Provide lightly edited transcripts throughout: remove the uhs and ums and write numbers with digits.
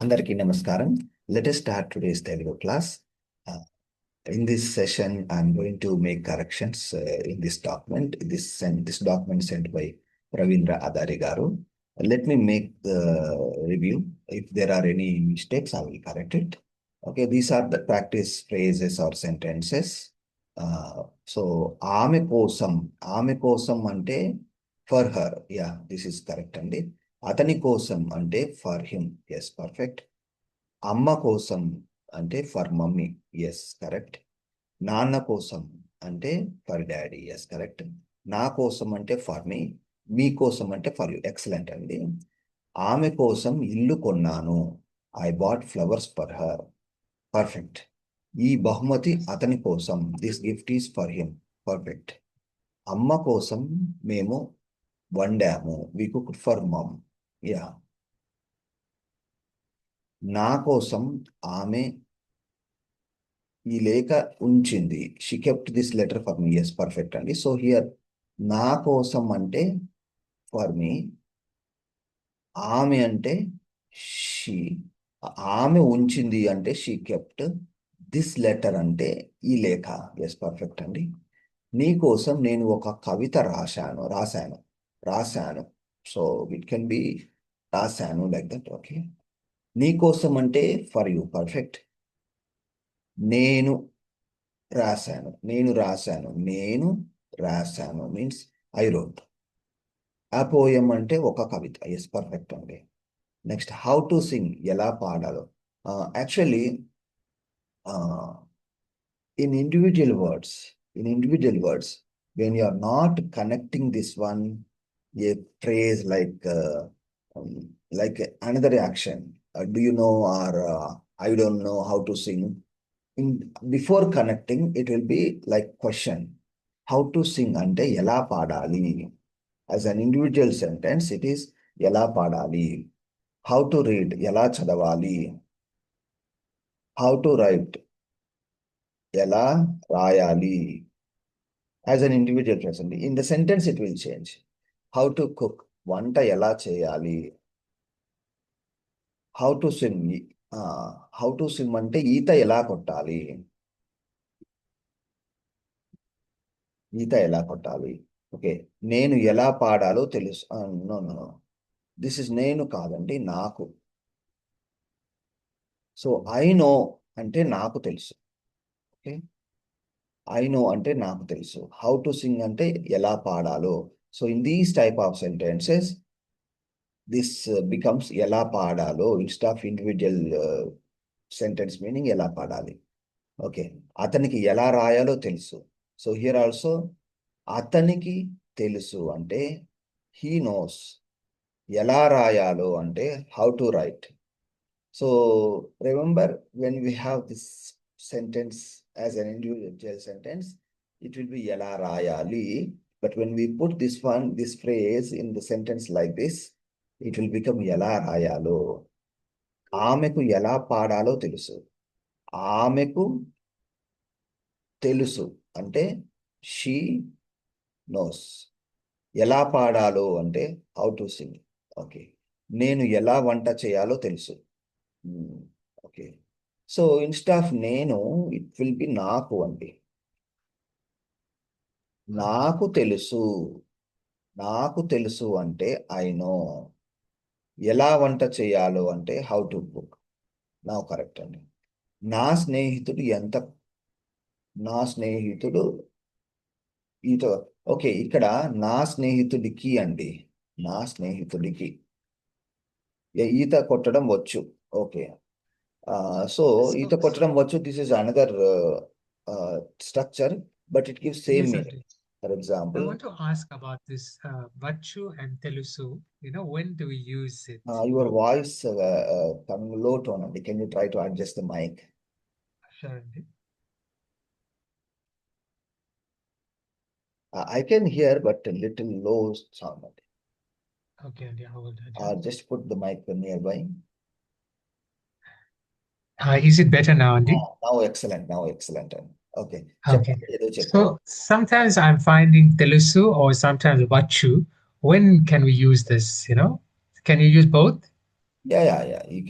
Andariki namaskaram. Let us start today's Telugu class. Uh, in this session, I'm going to make corrections in this document. This document sent by Ravindra Adari Garu. Let me make the review. If there are any mistakes, I will correct it. Okay, these are the practice phrases or sentences. So, ఆమె కోసం అంటే for her. Yeah, this is correct అండి. అతని కోసం అంటే for him. Yes, perfect. అమ్మ కోసం అంటే ఫర్ మమ్మీ. Yes correct. నాన్న కోసం అంటే ఫర్ డాడీ. Yes correct. నా కోసం అంటే ఫర్ మీ కోసం అంటే ఫర్ యూ. ఎక్సలెంట్ అండి. ఆమె కోసం ఇల్లు కొన్నాను. I bought flowers for her. Perfect. ఈ బహుమతి అతని కోసం. This gift is for him. Perfect. అమ్మ కోసం మేము వండాము. We cooked for mom. Yeah. నా కోసం ఆమె ఈ లేఖ ఉంచింది. She kept this letter for me. Yes perfect అండి. సో హియర్ నా కోసం అంటే ఫర్ మీ, ఆమె అంటే షీ, ఆమె ఉంచింది అంటే షీ కెప్ట్, దిస్ లెటర్ అంటే ఈ లేఖ. ఎస్ పర్ఫెక్ట్ అండి. నీ కోసం నేను ఒక కవిత రాశాను. సో ఇట్ కెన్ బి రాశాను లైక్ దట్. ఓకే. నీ కోసం అంటే ఫర్ యూ. పర్ఫెక్ట్. నేను రాశాను మీన్స్ ఐ రోట్. ఆ పోయం అంటే ఒక కవిత. ఎస్ పర్ఫెక్ట్ అండి. నెక్స్ట్ హౌ టు సింగ్, ఎలా పాడాలో. Actually in individual words, when you are not connecting this one, a phrase like another action, do you know, or I don't know how to sing. Before connecting, it will be like question. How to sing ante ela paadali. As an individual sentence, it is ela paadali. How to read, ela chadavali. How to write, ela rayali. As an individual person, in the sentence it will change. How to cook, vanta ela cheyali. How to swim, అంటే ఈత ఎలా కొట్టాలి. Okay. నేను ఎలా పాడాలో తెలుసు. No, this is నేను కాదండి, నాకు. సో ఐ నో అంటే నాకు తెలుసు. ఓకే. ఐ నో అంటే నాకు తెలుసు. హౌ టు సింగ్ అంటే ఎలా పాడాలో. So in these type of sentences this becomes ఎలా పాడాలో instead of individual sentence meaning ఎలా పాడాలి. ఓకే. అతనికి ఎలా రాయాలో తెలుసు. సో హియర్ ఆల్సో అతనికి తెలుసు అంటే హీ నోస్. ఎలా రాయాలో అంటే how to right. So remember, when we have this sentence as an individual sentence, it will B ఎలా రాయాలి. But when we put this phrase in the sentence like this, it will become ఎలా రాయాలో. ఆమెకు ఎలా పాడాలో తెలుసు. ఆమెకు తెలుసు అంటే షీ నోస్. ఎలా పాడాలో అంటే హౌ టు సింగ్. ఓకే. నేను ఎలా వంట చేయాలో తెలుసు. ఓకే. సో ఇన్స్టెడ్ ఆఫ్ నేను, ఇట్ విల్ బి నాకు అండి. నాకు తెలుసు అంటే ఐ నో. ఎలా వంట చేయాలో అంటే హౌ టు కుక్. నా కరెక్ట్ అండి. నా స్నేహితుడు ఈత. ఓకే. ఇక్కడ నా స్నేహితుడికి ఈత కొట్టడం వచ్చు. ఓకే. సో ఈత కొట్టడం వచ్చు, this is another structure, but it gives same meaning. For example, I want to ask about this vachu and telusu. When do we use it? Your voice coming low tone అండి. Can you try to adjust the mic? Sure. I can hear, but a little low sound. Okay, I will do that. Just put the mic nearby. Is it better now, Andy? Now excellent. Okay. So sometimes I'm finding telusu or sometimes vachu. When can we use this? Can you use both? Yeah. You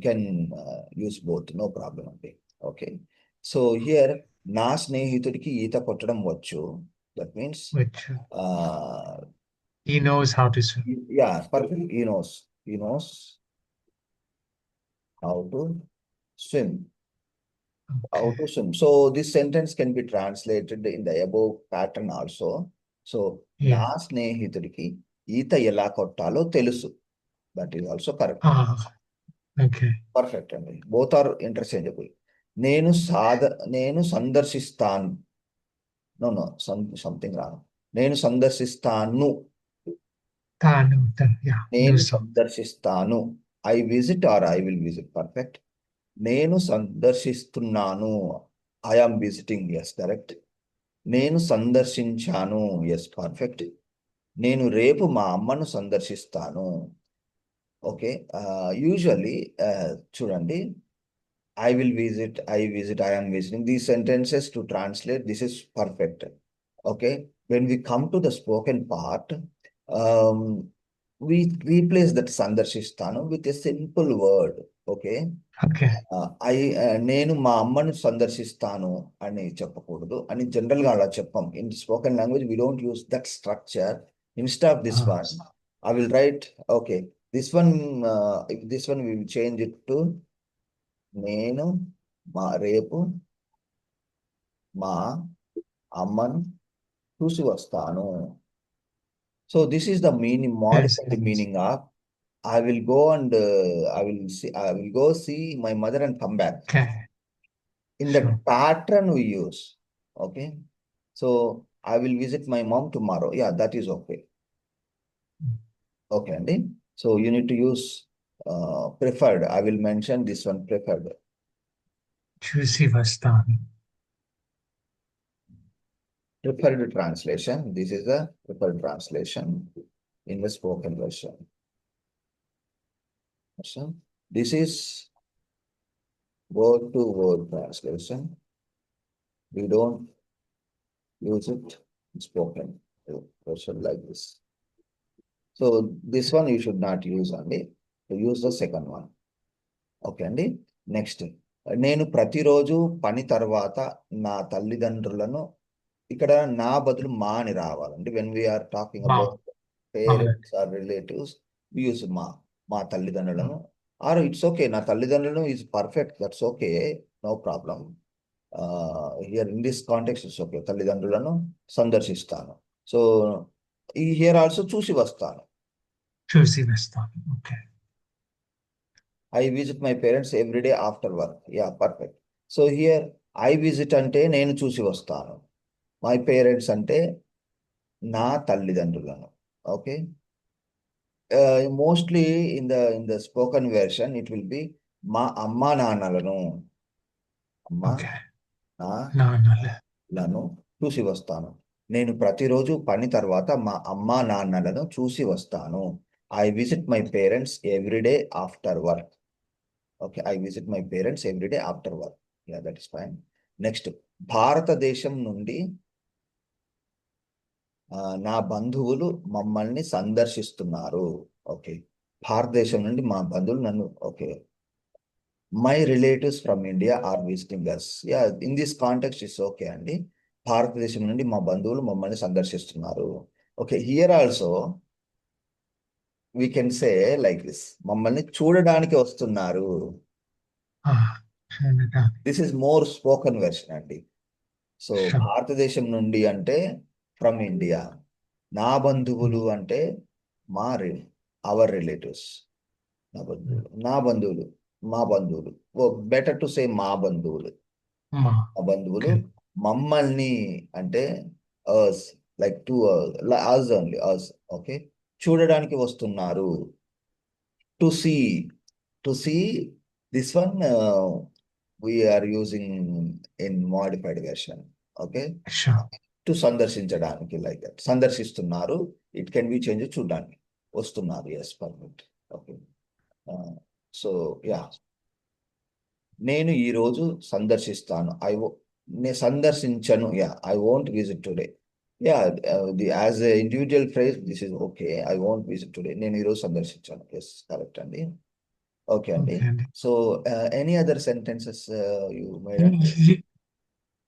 can use both. No problem అండి. Okay. So here నా స్నేహితుడికి ఈత కొట్టడం వచ్చు. That means which uh, he knows how to swim. yeah, perfect. He knows how to swim. How Okay. to swim. So this sentence can be translated in the above pattern also. So నా Yeah. స్నేహితుడికి ఈత ఎలా కొట్టాలో తెలుసు. That is also correct. Ah, okay. Perfect అండి. Both are interchangeable. నేను సందర్శిస్తాను. No something wrong. నేను సందర్శిస్తాను. Yeah, నేను do so. సందర్శిస్తాను. I visit or I will visit. Perfect. నేను సందర్శిస్తున్నాను. I am visiting. Yes correct. నేను సందర్శించాను. Yes perfect. నేను రేపు మా అమ్మను సందర్శిస్తాను. ఓకే. యూజువల్లీ చూడండి, I will visit, I am visiting. These sentences to translate, this is perfect. Okay. When we come to the spoken part, um, we replace that sandarshistanu with a simple word. Okay. Okay. నేను మా అమ్మను సందర్శిస్తాను అని చెప్పకూడదు అని general గా అలా చెప్పాం. In spoken language we don't use that structure. Instead of this one I will write, okay, this one we will change it to నేను రేపు మా అమ్మను చూసి వస్తాను. So this is the meaning, modified meaning of I will go and I will go see my mother and come back. Okay. In that pattern we use. Okay. So I will visit my mom tomorrow. Yeah, that is okay. Okay, Andy. So you need to use preferred. I will mention this one, preferred. చూసి వస్తాను. Preferred translation. This is the preferred translation in the spoken version. So this is word to word translation. We don't use it in spoken version like this. So this one you should not use only. So use the second one. Okay, అండి. Next, నేను ప్రతిరోజు పని తర్వాత నా తల్లిదండ్రులను, ఇక్కడ నా బదులు మా అని రావాలండి. When we're talking about parents or relatives we use మా తల్లిదండ్రులను. ఆర్ ఇట్స్ ఓకే, నా తల్లిదండ్రులను is perfect, that's okay, no problem. Here in this context it's okay. తల్లిదండ్రులను సందర్శిస్తాను. సో ఈ హియర్ ఆల్సో చూసి వస్తాను. చూసి వస్తాను. Okay. I visit my parents every day after work. Yeah, perfect. So here I visit అంటే నేను చూసి వస్తాను. My parents అంటే నా తల్లిదండ్రులను. Okay. Mostly in the spoken version it will be మా అమ్మా నాన్నలను. అమ్మా నాన్నలను చూసి వస్తాను. నేను ప్రతిరోజు పని తర్వాత మా అమ్మా నాన్నలను చూసి వస్తాను. I visit my parents every day after work. Okay, I visit my parents every day after work. Yeah, that is fine. Next, భారతదేశం నుండి నా బంధువులు మమ్మల్ని సందర్శిస్తున్నారు. ఓకే, భారతదేశం నుండి మా బంధువులు నన్ను, okay, my relatives from India are visiting us. Yeah, in this context is okay అండి. భారతదేశం నుండి మా బంధువులు మమ్మల్ని సందర్శిస్తున్నారు. Okay, here also we can say like this, మమ్మల్ని చూడడానికి వస్తున్నారు. This is more spoken version అండి. సో భారతదేశం నుండి అంటే ఫ్రమ్ ఇండియా, నా బంధువులు అంటే అవర్ రిలేటివ్స్, నా బంధువులు మా బంధువులు. బెటర్ టు సే మా బంధువులు. మా బంధువులు మమ్మల్ని అంటే us, like to us only, us. Okay, చూడడానికి వస్తున్నారు. To see this one we are using in modified version. Okay, to సందర్శించడానికి, లైక్ దట్. సందర్శిస్తున్నారు, ఇట్ కెన్ బి చేంజ్ చూడడానికి, వస్తున్నారు. Yes, perfect. Okay. So yeah, నేను ఈ రోజు సందర్శిస్తాను. నేను సందర్శించను. Yeah, I won't visit today. Yeah, as a individual phrase this is okay. I won't visit today. నేను ఈరోజు సందర్శించాను. ఎస్, కరెక్ట్ అండి. Okay, Andy. Okay, Andy. So, any other sentences you made? You-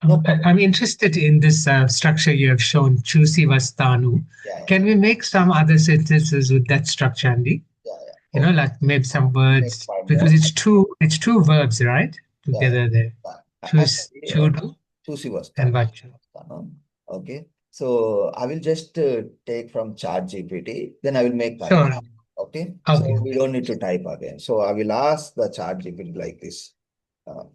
No problem. I'm interested in this structure you have shown, Chusi Vastanu. Yeah, Can we make some other sentences with that structure, Andy? yeah, yeah. You know, Okay. like maybe some Make words, five because more. it's two verbs, right? Yeah, Together there. yeah. Choose Actually, chudu చూసి and వస్తాను. vachu. Okay. So I will just take from ChatGPT, then I will make Sure. correction. Okay. So Okay. we don't need to type again. So I will ask the ChatGPT like this. Uh,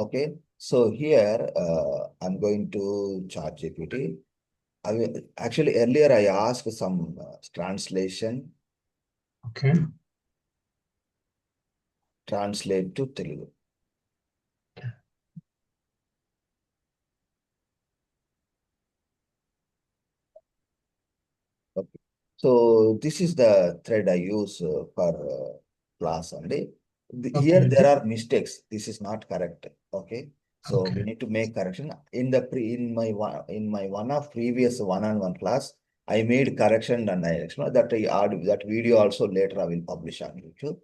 okay. So here I'm going to ChatGPT. I will actually earlier I asked some translation, Okay. translate to Telugu. Okay. So this is the thread I use for class only. Here Okay. there are mistakes. This is not correct. Okay. So we Okay. need to make correction. In my one of previous one-on-one class, I made correction and I explained that that video also later I will publish on YouTube.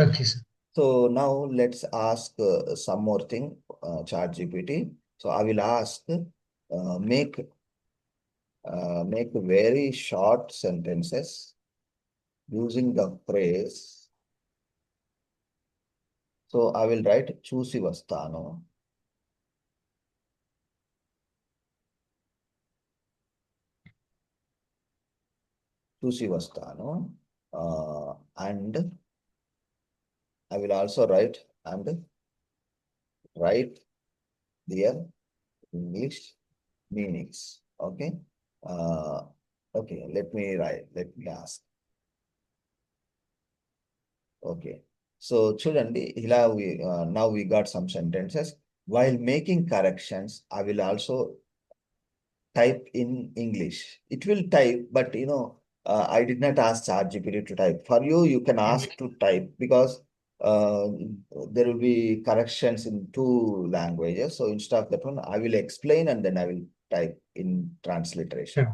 Okay, sir. So now let's ask some more thing, ChatGPT. So I will ask make very short sentences using the phrase. So I will write చూసి వస్తాను. చూసి వస్తాను. And I will also write their English meanings. Okay. Okay. Let me ask. Okay. So చూడండి ఇలా now we got some sentences. While making corrections, I will also type in English. It will type, but I did not ask ChatGPT to type. For you, you can ask to type because uh, there will be corrections in two languages. So instead of that one, I will explain and then I will type in transliteration. Sure.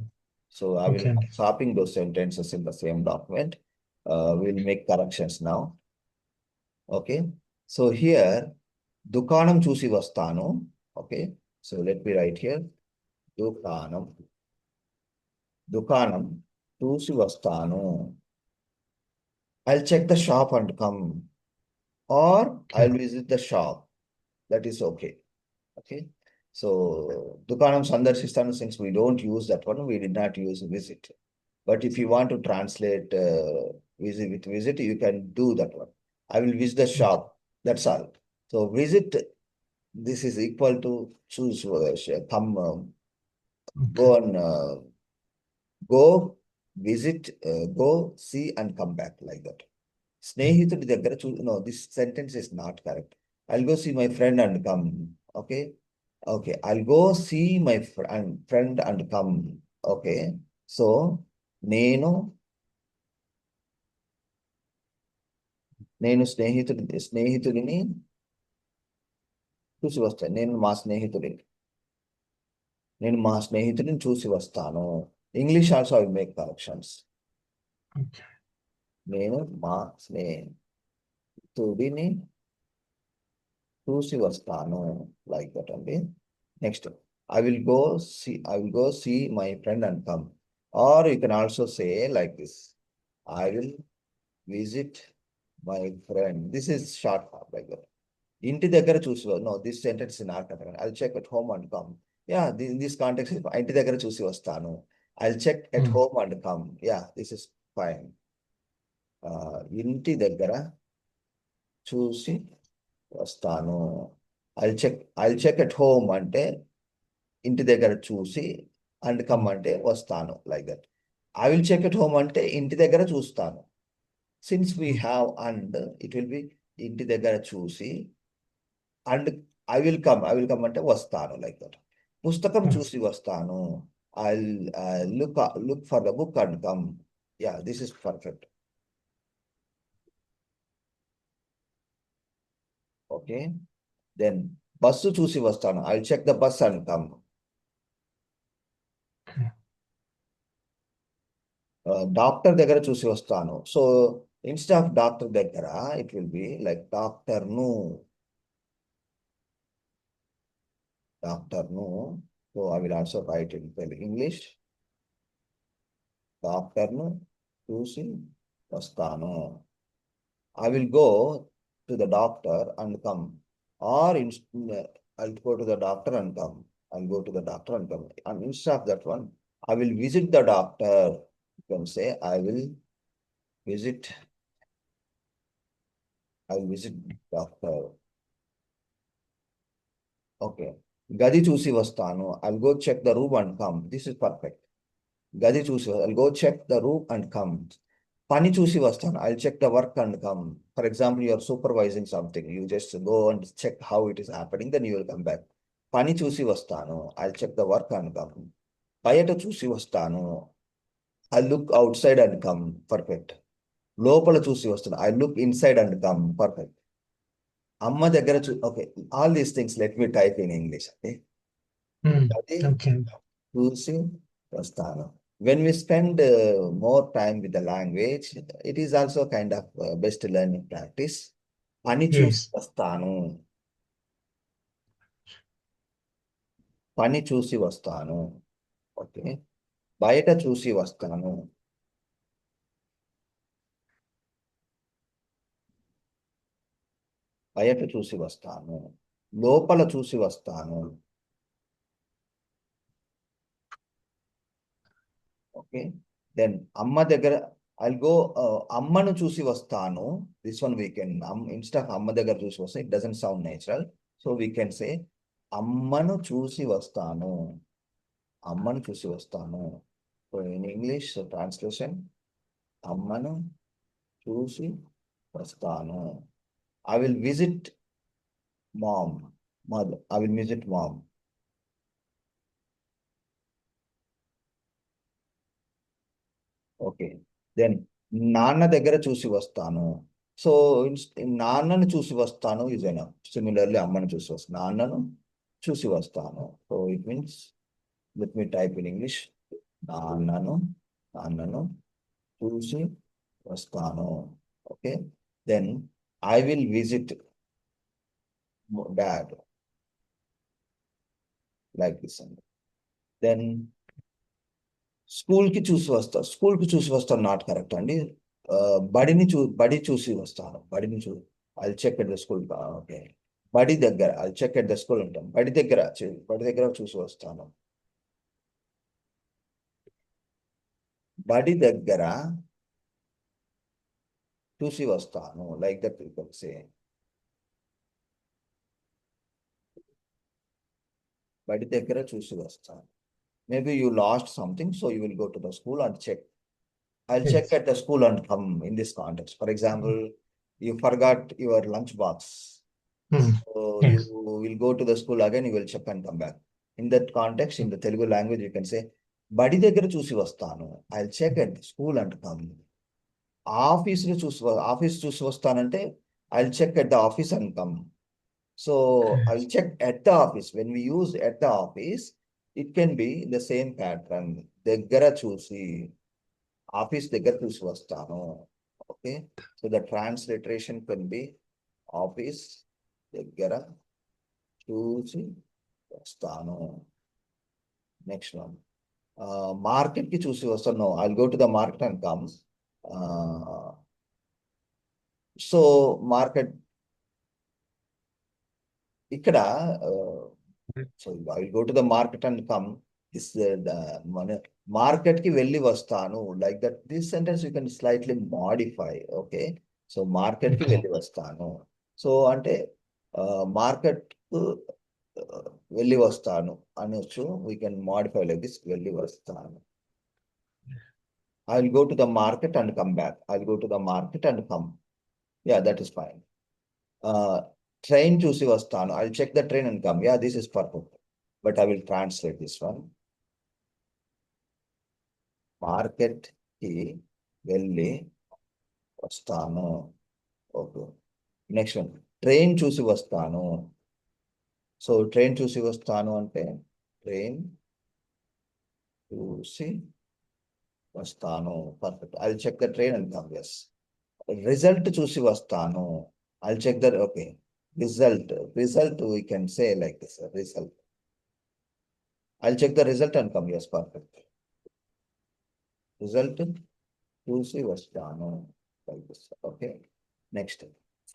So I will Okay. copying those sentences in the same document. We'll make corrections now. Okay. So here, దుకాణం చూసి వస్తాను. Okay. So let me write here. దుకాణం చూసి వస్తాను. I'll check the shop and come, or I'll visit the shop. That is okay. Okay. So దుకాణం సందర్శిస్తాను, since we don't use that one, we did not use visit. But if you want to translate visit with visit, you can do that one. I will visit the shop. That's all. So visit, this is equal to choose, come, go on, go, visit, go, see, and come back like that. స్నేహితుడి దగ్గర no, this sentence is not correct. I'll go see my friend and come. Okay. Okay. I'll go see my friend and come. Okay. So, నేను స్నేహితుడిని చూసి వస్తాను. నేను మా స్నేహితుడిని చూసి వస్తాను. English also I will make corrections. Okay. నేను మా స్నేహితుడిని చూసి వస్తాను. Like that only. Next, I will go see my friend and come. Or you can also say like this. I will visit my friend. This is short form like that. ఇంటి దగ్గర చూసి no, this sentence is not correct. I'll check at home and come. Yeah, in this context, ఇంటి దగ్గర చూసి వస్తాను. I'll check at home and come. Yeah, this is fine. ఇంటి దగ్గర చూసి వస్తాను. I'll check at home అంటే ఇంటి దగ్గర చూసి, and come అంటే వస్తాను, like that. I will check at home అంటే ఇంటి దగ్గర చూస్తాను. Since we have and, it will be ఇంటి దగ్గర చూసి, and I will come అంటే వస్తాను, like that. పుస్తకం చూసి వస్తాను. I'll look for the book and come. Yeah, this is perfect. Okay. Then bus చూసి వస్తాను. I'll check the bus and come. Doctor దగ్గర చూసి వస్తాను. సో ఇన్స్టెడ్ ఆఫ్ డాక్టర్ దగ్గర ఇట్ విల్ బి లైక్ డాక్టర్ను. So I will also write in English. డాక్టర్ను చూసి వస్తాను. I will go to the doctor and come. Or I'll go to the doctor and come. I'll go to the doctor and come. And instead of that one, I will visit the doctor. You can say visit. I will visit doctor. Okay. Gadi చూసి వస్తాను. I'll go check the room and come. This is perfect. గది చూసి I'll go check the room and come. పని చూసి వస్తాను. I'll check the work and come. For example, you are supervising something. You just go and check how it is happening, then you will come back. పని చూసి వస్తాను. I'll check the work and come. బయట చూసి వస్తాను. I'll look outside and come. Perfect. లోపల చూసి వస్తాను. I'll look inside and come. Perfect. అమ్మ దగ్గర okay. All these things let me type in English. Okay. అది Okay. చూసి వస్తాను. When we spend more time with the language, it is also kind of best learning practice. పని చూసి Yes. వస్తాను. పని చూసి వస్తాను. ఓకే. బయట చూసి వస్తాను. బయట చూసి వస్తాను. లోపల చూసి వస్తాను. ఓకే. దెన్ అమ్మ దగ్గర I'll go అమ్మను చూసి వస్తాను. This one we can instead of అమ్మ దగ్గర చూసి వస్తే it doesn't sound natural. So we can say అమ్మను చూసి వస్తాను. అమ్మను చూసి వస్తాను. So in English translation, అమ్మను చూసి వస్తాను. I will visit mom. Mother. I will visit mom. Okay. Then నాన్న దగ్గర చూసి వస్తాను. సో నాన్నను చూసి వస్తాను ఈజ్ ఎనఫ్. సిమిలర్లీ అమ్మను చూసి వస్తాను. నాన్నను చూసి వస్తాను. So it means let me type in English. నాన్నను చూసి వస్తాను. Okay. Then I will visit dad like this అండి. దెన్ స్కూల్కి చూసి వస్తాను నాట్ కరెక్ట్ అండి. బడి చూసి వస్తాను. I check at the school. Okay. బడి దగ్గర I check at the school ఉంటాం. బడి దగ్గర చూసి వస్తాను. బడి దగ్గర చూసి వస్తాను. Like that people say. బడి దగ్గర చూసి వస్తాను. Maybe you lost something, so you will go to the school and check. I'll check Yes. at the school and come in this context. For example, you forgot your lunch box. So Yes. you will go to the school again, you will check and come back. In that context, in the Telugu language, you can say, బడి దగ్గర చూసి వస్తాను. I'll check at the school and come. Office చూసి వస్తానంటే I'll check at the office and come. So I'll check at the office. When we use at the office, it can be the same pattern. దగ్గర చూసి, office దగ్గర చూసి వస్తాను. Okay. So the transliteration can be office దగ్గర చూసి వస్తాను. Next one, market కి చూసి వస్తాను. I go to the market and come. So market ఇక్కడ so I go to the market and come is మన మార్కెట్ కి వెళ్ళి వస్తాను. Like that this sentence you can slightly modify. Okay. So market కి వెళ్ళి వస్తాను. సో అంటే market వెళ్ళి వస్తాను అనొచ్చు. We can modify like this, వెళ్ళి వస్తాను. I will go to the market and come back. I will go to the market and come. Yeah, that is fine. Train చూసి వస్తాను. I check the train and come. Yeah, this is perfect. But I will translate this one. Market కి వెళ్ళి వస్తాను. Okay. Next one, train చూసి వస్తాను. So train చూసి వస్తాను అంటే ట్రైన్ చూసి వస్తాను. Perfect. I check the train and come. Yes. Result చూసి వస్తాను. I check the okay. Result we can say like this. Result. I'll check the result and come. Yes, perfect. Result చూసి వస్తాను. Like this. Okay. Next.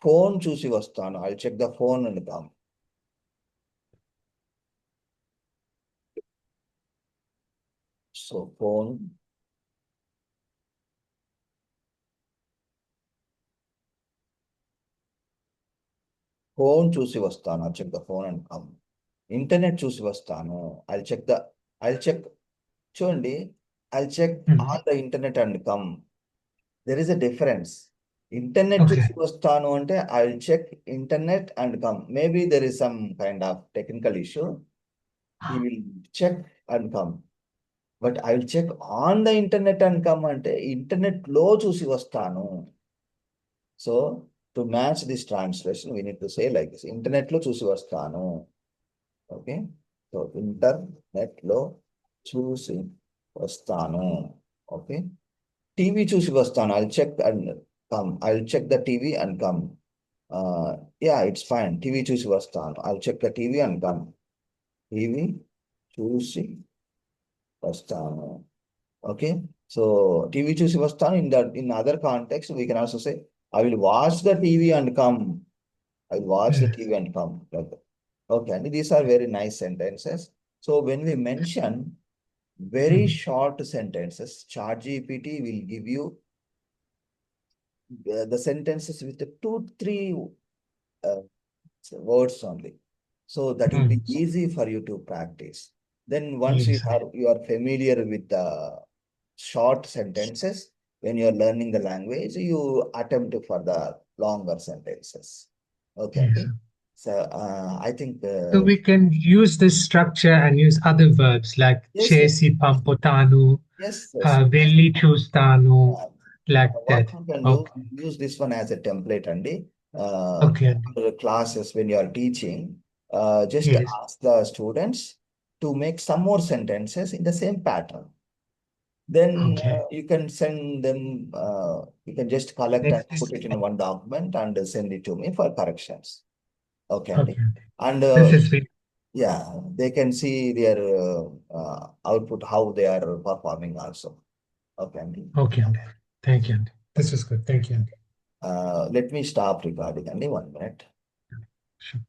Phone చూసి వస్తాను. I'll check the phone and come. So phone. Phone చూసి వస్తాను. I'll check the phone and come. Internet చూసి వస్తాను. I'll check. చూడండి. I'll check on the internet and come. There is a difference. Internet Okay. చూసి వస్తాను అంటే I will check internet and come. Maybe there is some kind of technical issue. He will check and come. But I will check on the internet and come అంటే internet లో చూసి వస్తాను. So to match this translation we need to say like this. Internet లో చూసి వస్తాను. Okay. So internet లో చూసి వస్తాను. ఓకే. టీవీ చూసి వస్తాను. I'll check and come. I'll check the TV and come. Yeah, it's fine. TV చూసి వస్తాను. I'll check the TV and come. TV చూసి వస్తాను. ఓకే. సో టీవీ చూసి వస్తాను. In other context we can also say I will watch the TV and come. I will watch the TV and come. Okay అండి. These are very nice sentences. So when we mention very short sentences, ChatGPT will give you the sentences with the 2-3 words only. So that will be easy for you to practice. Then once you are familiar with the short sentences, when you are learning the language, you attempt for the longer sentences. Okay. Yes. So I think So we can use this structure and use other verbs like yes, చేసి పంపుతాను, yes. వెళ్ళి చూస్తాను, like What that. you can do, Okay. use this one as a template, Andy. Okay. For the classes when you are teaching, just Yes. ask the students to make some more sentences in the same pattern. Then Okay. you can send them, you can just collect and Next put it in one document and send it to me for corrections. Okay, Andy. Okay. And This is very yeah, they can see their output, how they are performing also. Okay, Andy. okay. Andy. Thank you, Andy. This is good. Thank you, Andy. Let me stop recording, Andy, 1 minute. Sure.